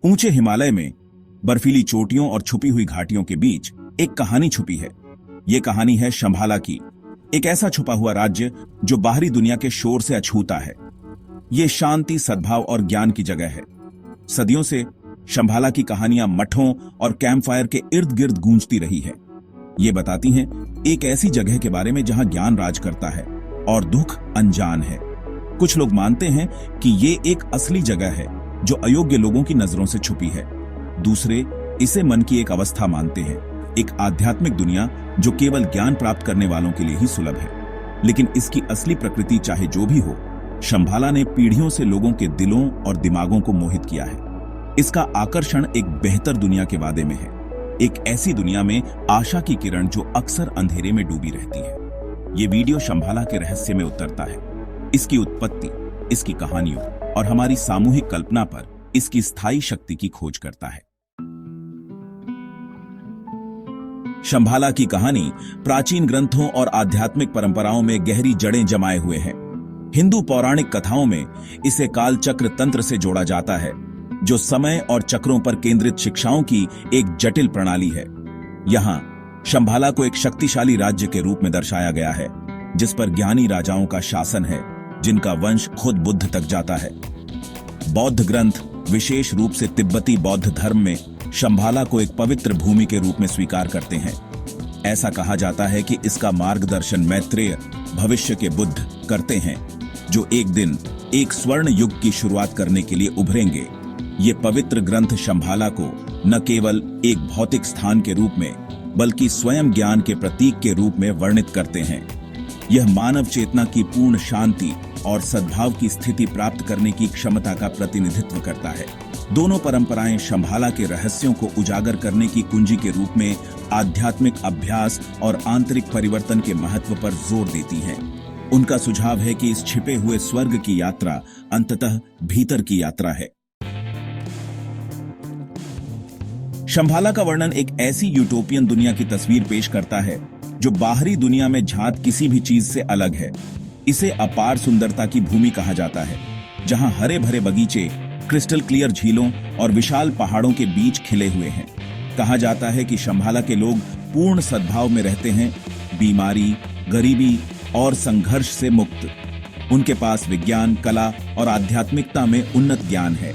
ऊंचे हिमालय में बर्फीली चोटियों और छुपी हुई घाटियों के बीच एक कहानी छुपी है। ये कहानी है शंभाला की, एक ऐसा छुपा हुआ राज्य जो बाहरी दुनिया के शोर से अछूता है। ये शांति, सद्भाव और ज्ञान की जगह है। सदियों से शंभाला की कहानियां मठों और कैंपफायर के इर्द गिर्द गूंजती रही है। ये बताती हैं एक ऐसी जगह के बारे में जहां ज्ञान राज करता है और दुख अनजान है। कुछ लोग मानते हैं कि ये एक असली जगह है जो अयोग्य लोगों की नजरों से छुपी है। दूसरे इसे मन की एक अवस्था मानते हैं, एक आध्यात्मिक दुनिया जो केवल ज्ञान प्राप्त करने वालों के लिए ही सुलभ है। लेकिन इसकी असली प्रकृति चाहे जो भी हो, शंभाला ने पीढ़ियों से लोगों के दिलों और दिमागों को मोहित किया है। इसका आकर्षण एक बेहतर दुनिया के वादे में है, एक ऐसी दुनिया में आशा की किरण जो अक्सर अंधेरे में डूबी रहती है। ये वीडियो शंभाला के रहस्य में उतरता है, इसकी उत्पत्ति, इसकी कहानियों और हमारी सामूहिक कल्पना पर इसकी स्थायी शक्ति की खोज करता है। शंभाला की कहानी प्राचीन ग्रंथों और आध्यात्मिक परंपराओं में गहरी जड़ें जमाए हुए है। हिंदू पौराणिक कथाओं में इसे कालचक्र तंत्र से जोड़ा जाता है, जो समय और चक्रों पर केंद्रित शिक्षाओं की एक जटिल प्रणाली है। यहां शंभाला को एक शक्तिशाली राज्य के रूप में दर्शाया गया है, जिस पर ज्ञानी राजाओं का शासन है, जिनका वंश खुद बुद्ध तक जाता है। बौद्ध ग्रंथ, विशेष रूप से तिब्बती बौद्ध धर्म में शंभाला को एक पवित्र भूमि के रूप में स्वीकार करते हैं। ऐसा कहा जाता है कि इसका मार्गदर्शन मैत्रेय, भविष्य के बुद्ध, करते हैं, जो एक दिन एक स्वर्ण युग की शुरुआत करने के लिए उभरेंगे। ये पवित्र ग्रंथ शंभाला को न केवल एक भौतिक स्थान के रूप में, बल्कि स्वयं ज्ञान के प्रतीक के रूप में वर्णित करते हैं। यह मानव चेतना की पूर्ण शांति और सद्भाव की स्थिति प्राप्त करने की क्षमता का प्रतिनिधित्व करता है। दोनों परंपराएं शंभाला के रहस्यों को उजागर करने की कुंजी के रूप में आध्यात्मिक अभ्यास और आंतरिक परिवर्तन के महत्व पर जोर देती हैं। उनका सुझाव है कि इस छिपे हुए स्वर्ग की यात्रा अंततः भीतर की यात्रा है। शंभाला का वर्णन एक ऐसी यूटोपियन दुनिया की तस्वीर पेश करता है जो बाहरी दुनिया में झांत किसी भी चीज से अलग है। इसे अपार सुंदरता की भूमि कहा जाता है, जहां हरे भरे बगीचे, क्रिस्टल क्लियर झीलों और विशाल पहाड़ों के बीच खिले हुए हैं। कहा जाता है कि शंभाला के लोग पूर्ण सद्भाव में रहते हैं, बीमारी, गरीबी और संघर्ष से मुक्त। उनके पास विज्ञान, कला और आध्यात्मिकता में उन्नत ज्ञान है,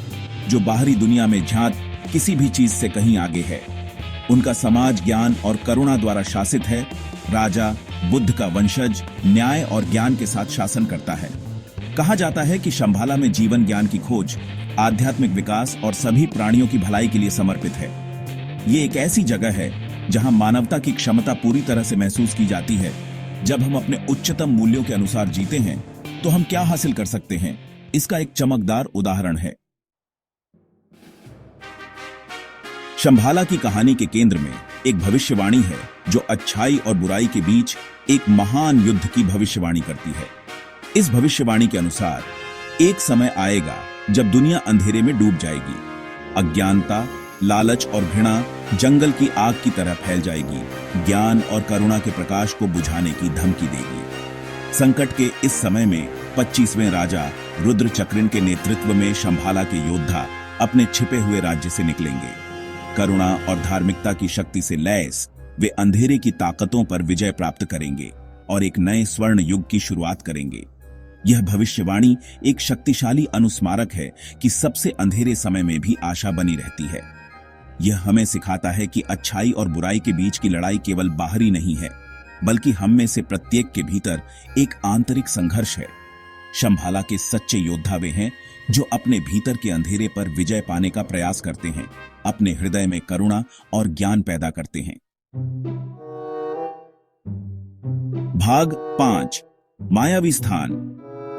जो बाहरी दुनिया में झांत किसी भी चीज से कहीं आगे है। उनका समाज ज्ञान और करुणा द्वारा शासित है। राजा बुद्ध का वंशज न्याय और ज्ञान के साथ शासन करता है। कहा जाता है कि शंभाला में जीवन ज्ञान की खोज, आध्यात्मिक विकास और सभी प्राणियों की भलाई के लिए समर्पित है। ये एक ऐसी जगह है जहां मानवता की क्षमता पूरी तरह से महसूस की जाती है। जब हम अपने उच्चतम मूल्यों के अनुसार जीते हैं, तो हम क्या हासिल कर सकते हैं, इसका एक चमकदार उदाहरण है। शंभाला की कहानी के केंद्र में एक भविष्यवाणी है जो अच्छाई और बुराई के बीच एक महान युद्ध की भविष्यवाणी करती है। इस भविष्यवाणी के अनुसार एक समय आएगा जब दुनिया अंधेरे में डूब जाएगी। अज्ञानता, लालच और घृणा जंगल की आग की तरह फैल जाएगी, ज्ञान और करुणा के प्रकाश को बुझाने की धमकी देगी। संकट के इस समय में 25वें राजा रुद्रचक्रिन के नेतृत्व में शंभाला के योद्धा अपने छिपे हुए राज्य से निकलेंगे। करुणा और धार्मिकता की शक्ति से लैस वे अंधेरे की ताकतों पर विजय प्राप्त करेंगे और एक नए स्वर्ण युग की शुरुआत करेंगे। यह भविष्यवाणी एक शक्तिशाली अनुस्मारक है कि सबसे अंधेरे समय में भी आशा बनी रहती है। यह हमें सिखाता है कि अच्छाई और बुराई के बीच की लड़ाई केवल बाहरी नहीं है, बल्कि हम में से प्रत्येक के भीतर एक आंतरिक संघर्ष है। शंभाला के सच्चे योद्धा वे हैं जो अपने भीतर के अंधेरे पर विजय पाने का प्रयास करते हैं, अपने हृदय में करुणा और ज्ञान पैदा करते हैं। भाग 5, मायावी स्थान,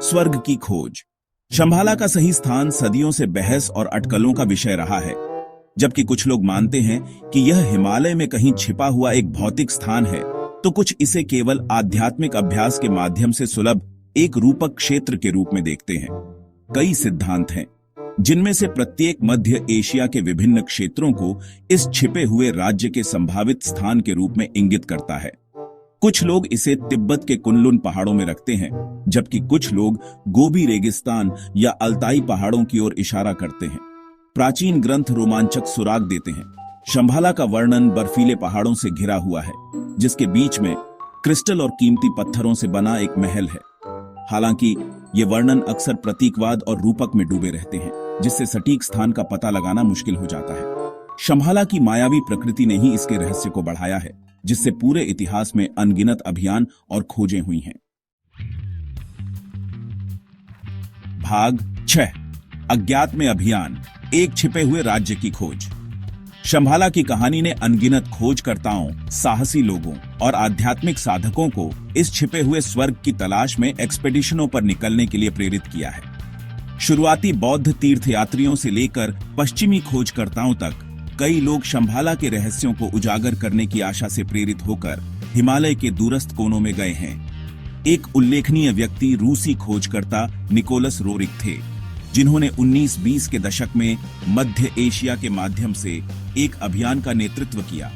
स्वर्ग की खोज। शंभाला का सही स्थान सदियों से बहस और अटकलों का विषय रहा है। जबकि कुछ लोग मानते हैं कि यह हिमालय में कहीं छिपा हुआ एक भौतिक स्थान है, तो कुछ इसे केवल आध्यात्मिक अभ्यास के माध्यम से सुलभ एक रूपक क्षेत्र के रूप में देखते हैं। कई सिद्धांत हैं, जिनमें से प्रत्येक मध्य एशिया के विभिन्न क्षेत्रों को इस छिपे हुए राज्य के संभावित स्थान के रूप में इंगित करता है। कुछ लोग इसे तिब्बत के कुनलुन पहाड़ों में रखते हैं, जबकि कुछ लोग गोबी रेगिस्तान या अल्ताई पहाड़ों की ओर इशारा करते हैं। प्राचीन ग्रंथ रोमांचक सुराग देते हैं। शंभाला का वर्णन बर्फीले पहाड़ों से घिरा हुआ है, जिसके बीच में क्रिस्टल और कीमती पत्थरों से बना एक महल है। हालांकि ये वर्णन अक्सर प्रतीकवाद और रूपक में डूबे रहते हैं, जिससे सटीक स्थान का पता लगाना मुश्किल हो जाता है। शंभाला की मायावी प्रकृति ने ही इसके रहस्य को बढ़ाया है, जिससे पूरे इतिहास में अनगिनत अभियान और खोजें हुई हैं। भाग 6 अज्ञात में अभियान, एक छिपे हुए राज्य की खोज। शंभाला की कहानी ने अनगिनत खोजकर्ताओं, साहसी लोगों और आध्यात्मिक साधकों को इस छिपे हुए स्वर्ग की तलाश में एक्सपेडिशनों पर निकलने के लिए प्रेरित किया है। शुरुआती बौद्ध तीर्थयात्रियों से लेकर पश्चिमी खोजकर्ताओं तक कई लोग शंभाला के रहस्यों को उजागर करने की आशा से प्रेरित होकर हिमालय के दूरस्थ कोनों में गए हैं। एक उल्लेखनीय व्यक्ति रूसी खोजकर्ता निकोलस रोरिक थे, जिन्होंने 1920 के दशक में मध्य एशिया के माध्यम से एक अभियान का नेतृत्व किया,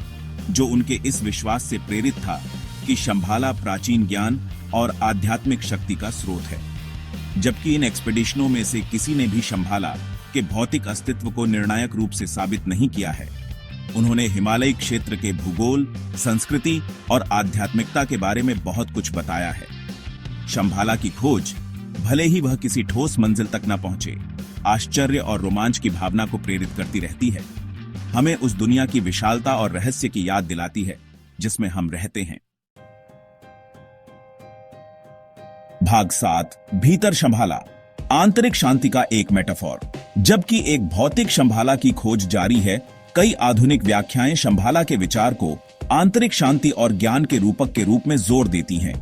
जो उनके इस विश्वास से प्रेरित था कि शंभाला प्राचीन ज्ञान और आध्यात्मिक शक्ति का स्रोत है। जबकि इन एक्सपेडिशनों में से किसी ने भी शंभाला के भौतिक अस्तित्व को निर्णायक रूप से साबित नहीं किया है, उन्होंने हिमालयी क्षेत्र के भूगोल, संस्कृति और आध्यात्मिकता के बारे में बहुत कुछ बताया है। शंभाला की खोज, भले ही वह किसी ठोस मंजिल तक न पहुंचे, आश्चर्य और रोमांच की भावना को प्रेरित करती रहती है। हमें उस दुनिया की विशालता और रहस्य की याद दिलाती है जिसमें हम रहते हैं। भाग 7 भीतर शंभाला, आंतरिक शांति का एक मेटाफोर। जबकि एक भौतिक शंभाला की खोज जारी है, कई आधुनिक व्याख्याएं शंभाला के विचार को आंतरिक शांति और ज्ञान के रूपक के रूप में जोर देती हैं।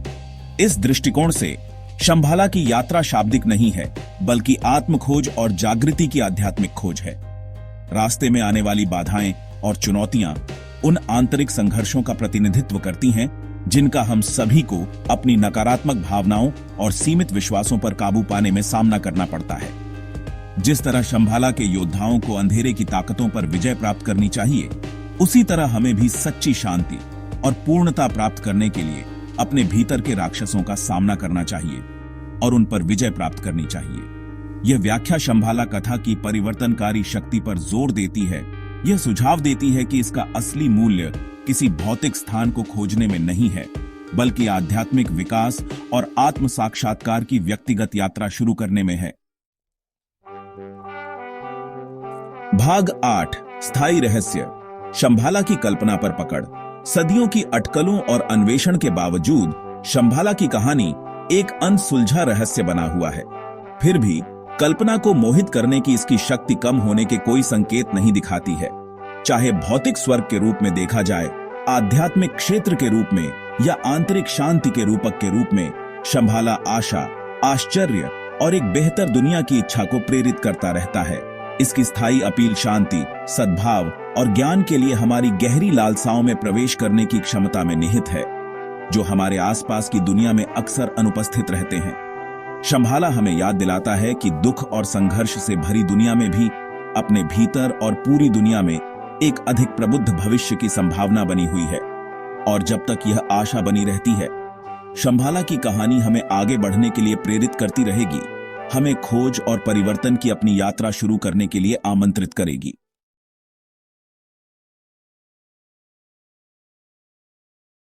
इस दृष्टिकोण से शंभाला की यात्रा शाब्दिक नहीं है, बल्कि आत्मखोज और जागृति की आध्यात्मिक खोज है। रास्ते में आने वाली बाधाएं और चुनौतियां उन आंतरिक संघर्षों का प्रतिनिधित्व करती हैं जिनका हम सभी को अपनी नकारात्मक भावनाओं और सीमित विश्वासों पर काबू पाने में सामना करना पड़ता है। जिस तरह शंभाला के योद्धाओं को अंधेरे की ताकतों पर विजय प्राप्त करनी चाहिए, उसी तरह हमें भी सच्ची शांति और पूर्णता प्राप्त करने के लिए अपने भीतर के राक्षसों का सामना करना चाहिए और उन पर विजय प्राप्त करनी चाहिए। यह व्याख्या शंभाला कथा की परिवर्तनकारी शक्ति पर जोर देती है। यह सुझाव देती है कि इसका असली मूल्य किसी भौतिक स्थान को खोजने में नहीं है, बल्कि आध्यात्मिक विकास और आत्म साक्षात्कार की व्यक्तिगत यात्रा शुरू करने में है। भाग 8 स्थायी रहस्य, शंभाला की कल्पना पर पकड़। सदियों की अटकलों और अन्वेषण के बावजूद शंभाला की कहानी एक अनसुलझा रहस्य बना हुआ है। फिर भी कल्पना को मोहित करने की इसकी शक्ति कम होने के कोई संकेत नहीं दिखाती है। चाहे भौतिक स्वर्ग के रूप में देखा जाए, आध्यात्मिक क्षेत्र के रूप में या आंतरिक शांति के रूपक के रूप में, शंभाला आशा, आश्चर्य और एक बेहतर दुनिया की इच्छा को प्रेरित करता रहता है। इसकी स्थायी अपील शांति, सद्भाव और ज्ञान के लिए हमारी गहरी लालसाओं में प्रवेश करने की क्षमता में निहित है, जो हमारे आसपास की दुनिया में अक्सर अनुपस्थित रहते हैं। शंभाला हमें याद दिलाता है कि दुख और संघर्ष से भरी दुनिया में भी अपने भीतर और पूरी दुनिया में एक अधिक प्रबुद्ध भविष्य की संभावना बनी हुई है। और जब तक यह आशा बनी रहती है, शंभाला की कहानी हमें आगे बढ़ने के लिए प्रेरित करती रहेगी, हमें खोज और परिवर्तन की अपनी यात्रा शुरू करने के लिए आमंत्रित करेगी।